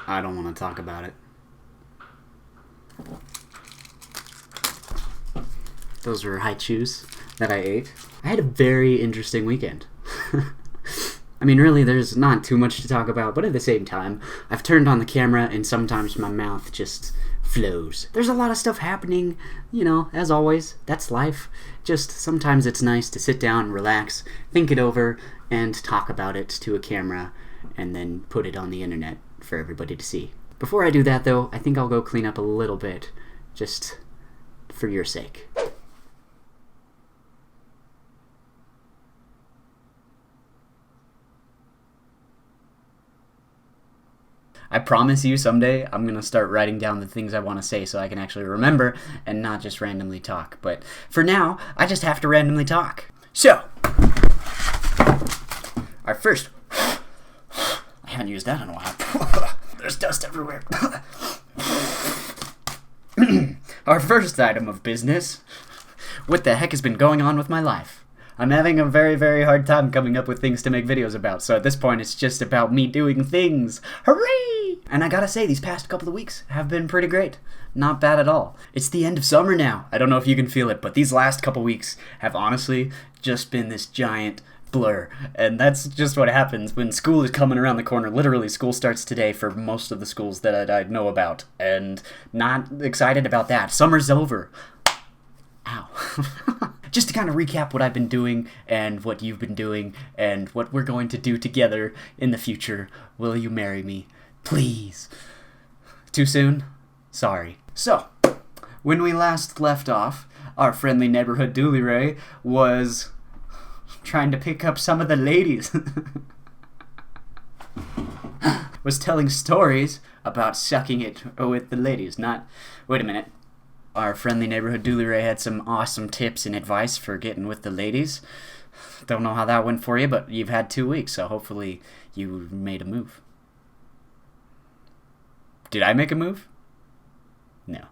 I don't want to talk about it. Those were haichus that I ate. I had a very interesting weekend. I mean, really, there's not too much to talk about, but at the same time, I've turned on the camera and sometimes my mouth just flows. There's a lot of stuff happening, you know, as always. That's life. Just sometimes it's nice to sit down, relax, think it over, and talk about it to a camera, and then put it on the internet for everybody to see. Before I do that, though, I think I'll go clean up a little bit, just for your sake. I promise you someday I'm going to start writing down the things I want to say so I can actually remember and not just randomly talk. But for now, I just have to randomly talk. So, our first... I haven't used that in a while. There's dust everywhere. Our first item of business. What the heck has been going on with my life? I'm having a very, very hard time coming up with things to make videos about, so at this point it's just about me doing things. Hooray! And I gotta say, these past couple of weeks have been pretty great. Not bad at all. It's the end of summer now. I don't know if you can feel it, but these last couple weeks have honestly just been this giant blur. And that's just what happens when school is coming around the corner. Literally, school starts today for most of the schools that I know about, and not excited about that. Summer's over. Ow. Just to kind of recap what I've been doing and what you've been doing and what we're going to do together in the future. Will you marry me? Please. Too soon? Sorry. So, when we last left off, our friendly neighborhood DoolieRay was trying to pick up some of the ladies. Was telling stories about sucking it with the ladies, not... Wait a minute. Our friendly neighborhood DoolieRay had some awesome tips and advice for getting with the ladies. Don't know how that went for you, but you've had 2 weeks, so hopefully you made a move. Did I make a move? No.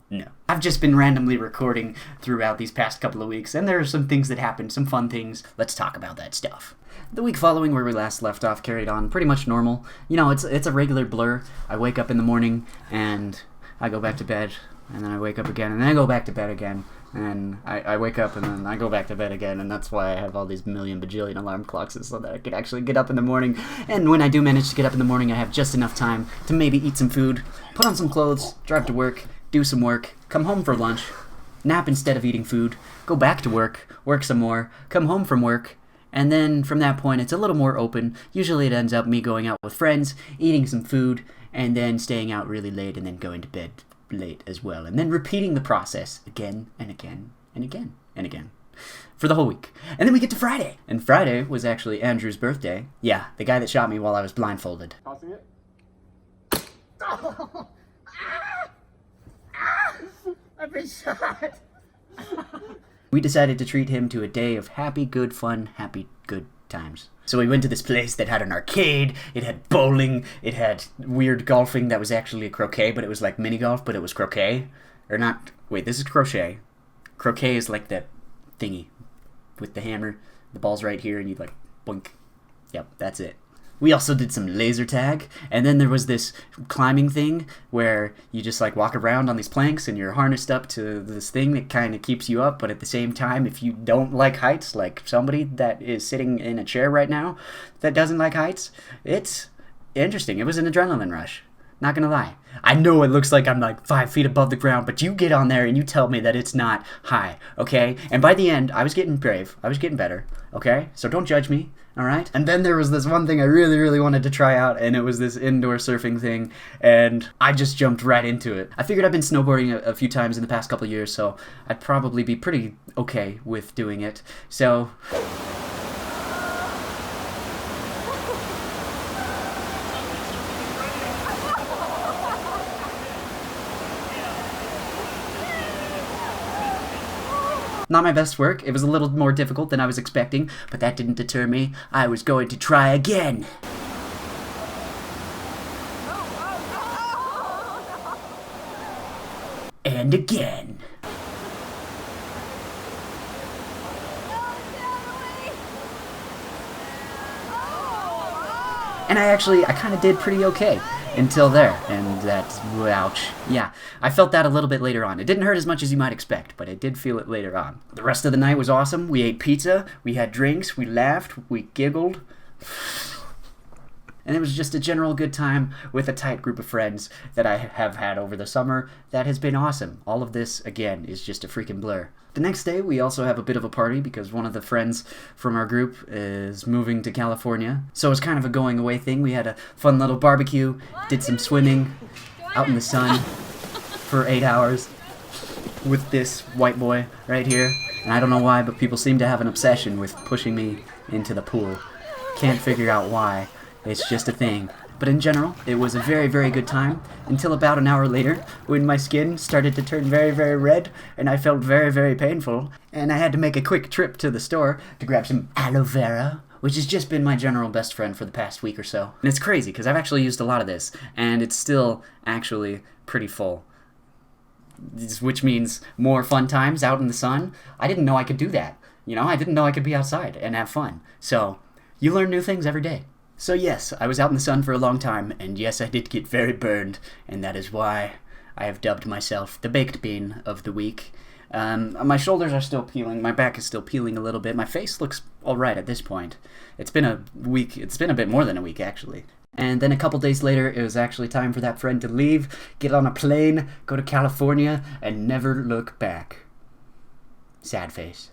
No. I've just been randomly recording throughout these past couple of weeks, and there are some things that happened, some fun things. Let's talk about that stuff. The week following where we last left off carried on pretty much normal. You know, it's a regular blur. I wake up in the morning, and I go back to bed. And then I wake up again, and then I go back to bed again, and I wake up, and then I go back to bed again, and that's why I have all these million bajillion alarm clocks, is so that I could actually get up in the morning. And when I do manage to get up in the morning, I have just enough time to maybe eat some food, put on some clothes, drive to work, do some work, come home for lunch, nap instead of eating food, go back to work, work some more, come home from work, and then from that point, it's a little more open. Usually it ends up me going out with friends, eating some food, and then staying out really late, and then going to bed late as well, and then repeating the process again and again and again and again for the whole week. And then we get to Friday, and Friday was actually Andrew's birthday. Yeah, the guy that shot me while I was blindfolded. Tossing it. I've been shot. We decided to treat him to a day of happy, good fun, happy, good times. So we went to this place that had an arcade, it had bowling, it had weird golfing that was actually a croquet, but it was like mini golf, but it was croquet. Or not, wait, this is crochet. Croquet is like that thingy with the hammer. The ball's right here and you like, boink. Yep, that's it. We also did some laser tag, and then there was this climbing thing where you just like walk around on these planks and you're harnessed up to this thing that kind of keeps you up, but at the same time, if you don't like heights, like somebody that is sitting in a chair right now that doesn't like heights, it's interesting. It was an adrenaline rush. Not gonna lie. I know it looks like I'm like 5 feet above the ground, but you get on there and you tell me that it's not high, okay? And by the end, I was getting brave. I was getting better, okay? So don't judge me, all right? And then there was this one thing I really, really wanted to try out, and it was this indoor surfing thing, and I just jumped right into it. I figured I've been snowboarding a few times in the past couple of years, so I'd probably be pretty okay with doing it. So... Not my best work. It was a little more difficult than I was expecting, but that didn't deter me. I was going to try again. And again. And I kind of did pretty okay until there, and that's, ouch. Yeah, I felt that a little bit later on. It didn't hurt as much as you might expect, but I did feel it later on. The rest of the night was awesome. We ate pizza, we had drinks, we laughed, we giggled. And it was just a general good time with a tight group of friends that I have had over the summer that has been awesome. All of this, again, is just a freaking blur. The next day, we also have a bit of a party because one of the friends from our group is moving to California. So it's kind of a going away thing. We had a fun little barbecue, did some swimming out in the sun for 8 hours with this white boy right here. And I don't know why, but people seem to have an obsession with pushing me into the pool. Can't figure out why. It's just a thing. But in general, it was a very, very good time until about an hour later when my skin started to turn very, very red and I felt very, very painful. And I had to make a quick trip to the store to grab some aloe vera, which has just been my general best friend for the past week or so. And it's crazy because I've actually used a lot of this and it's still actually pretty full. Which means more fun times out in the sun. I didn't know I could do that. I didn't know I could be outside and have fun. So you learn new things every day. So yes, I was out in the sun for a long time, and yes, I did get very burned, and that is why I have dubbed myself the baked bean of the week. My shoulders are still peeling, my back is still peeling a little bit, my face looks alright at this point. It's been a bit more than a week actually. And then a couple days later, it was actually time for that friend to leave, get on a plane, go to California, and never look back. Sad face.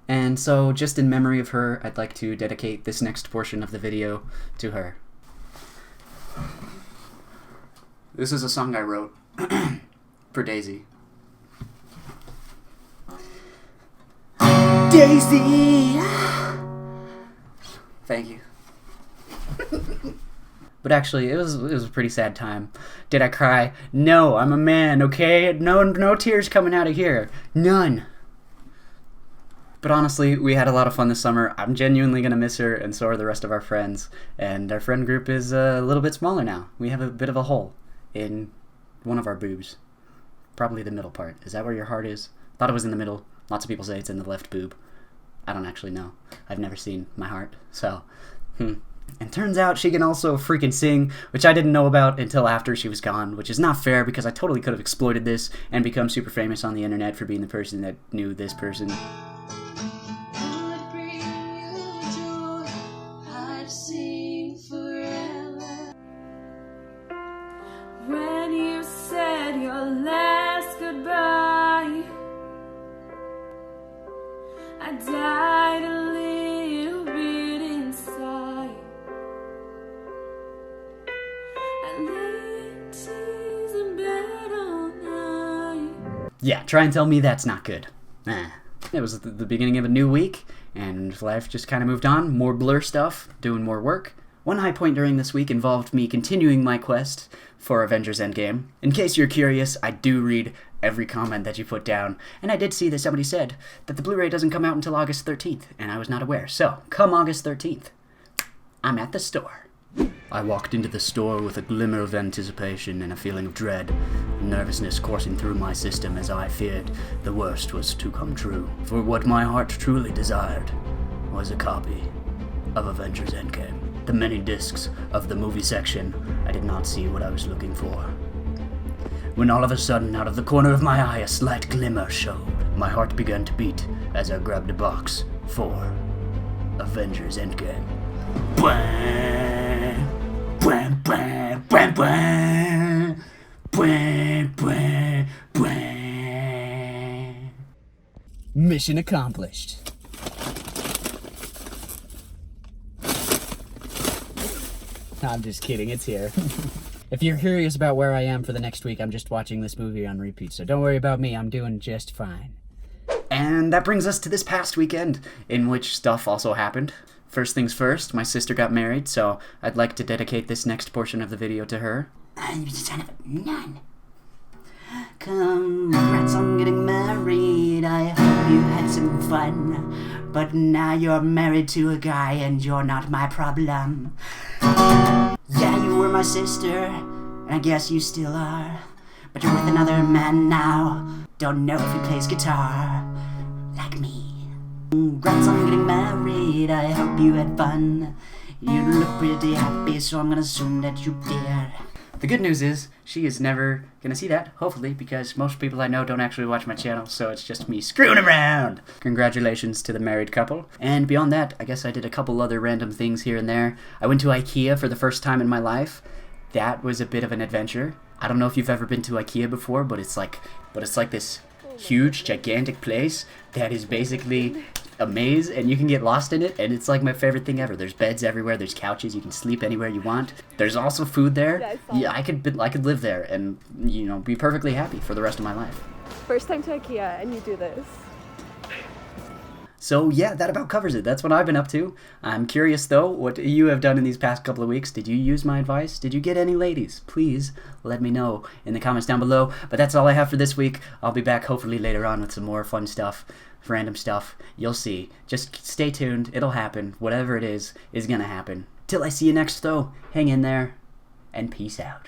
And so, just in memory of her, I'd like to dedicate this next portion of the video to her. This is a song I wrote for Daisy. Daisy! Thank you. But actually, it was a pretty sad time. Did I cry? No, I'm a man, okay? No tears coming out of here. None. But honestly, we had a lot of fun this summer. I'm genuinely going to miss her, and so are the rest of our friends. And our friend group is a little bit smaller now. We have a bit of a hole in one of our boobs. Probably the middle part. Is that where your heart is? Thought it was in the middle. Lots of people say it's in the left boob. I don't actually know. I've never seen my heart, so... And turns out she can also freaking sing, which I didn't know about until after she was gone, which is not fair because I totally could have exploited this and become super famous on the internet for being the person that knew this person. When you said your last goodbye, I died a little bit inside. I lay in tears in bed all night. Yeah, try and tell me that's not good. It was the beginning of a new week, and life just kind of moved on. More blur stuff, doing more work. One high point during this week involved me continuing my quest for Avengers Endgame. In case you're curious, I do read every comment that you put down, and I did see that somebody said that the Blu-ray doesn't come out until August 13th, and I was not aware. So, come August 13th, I'm at the store. I walked into the store with a glimmer of anticipation and a feeling of dread, nervousness coursing through my system as I feared the worst was to come true. For what my heart truly desired was a copy of Avengers Endgame. The many discs of the movie section, I did not see what I was looking for. When all of a sudden, out of the corner of my eye, a slight glimmer showed. My heart began to beat as I grabbed a box for Avengers Endgame. Bwah, bwah, bwah, bwah, bwah, bwah, bwah, bwah. Mission accomplished. I'm just kidding, it's here. If you're curious about where I am for the next week, I'm just watching this movie on repeat, so don't worry about me, I'm doing just fine. And that brings us to this past weekend, in which stuff also happened. First things first, my sister got married, so I'd like to dedicate this next portion of the video to her. I'm son of a nun. Congrats on getting married, I hope you had some fun. But now you're married to a guy and you're not my problem. Yeah, you were my sister, and I guess you still are. But you're with another man now, don't know if he plays guitar like me. Congrats on getting married, I hope you had fun. You look pretty happy, so I'm gonna assume that you did. The good news is, she is never gonna see that, hopefully, because most people I know don't actually watch my channel, so it's just me screwing around. Congratulations to the married couple. And beyond that, I guess I did a couple other random things here and there. I went to IKEA for the first time in my life. That was a bit of an adventure. I don't know if you've ever been to IKEA before, but it's like this huge, gigantic place that is basically a maze, and you can get lost in it, and it's like my favorite thing ever. There's beds everywhere, there's couches, you can sleep anywhere you want. There's also food there. Yeah, I could live there and, you know, be perfectly happy for the rest of my life. First time to IKEA and you do this. So yeah, that about covers it. That's what I've been up to. I'm curious though, what you have done in these past couple of weeks. Did you use my advice? Did you get any ladies? Please let me know in the comments down below. But that's all I have for this week. I'll be back hopefully later on with some more fun stuff, random stuff. You'll see. Just stay tuned. It'll happen. Whatever it is gonna happen. Till I see you next though, hang in there and peace out.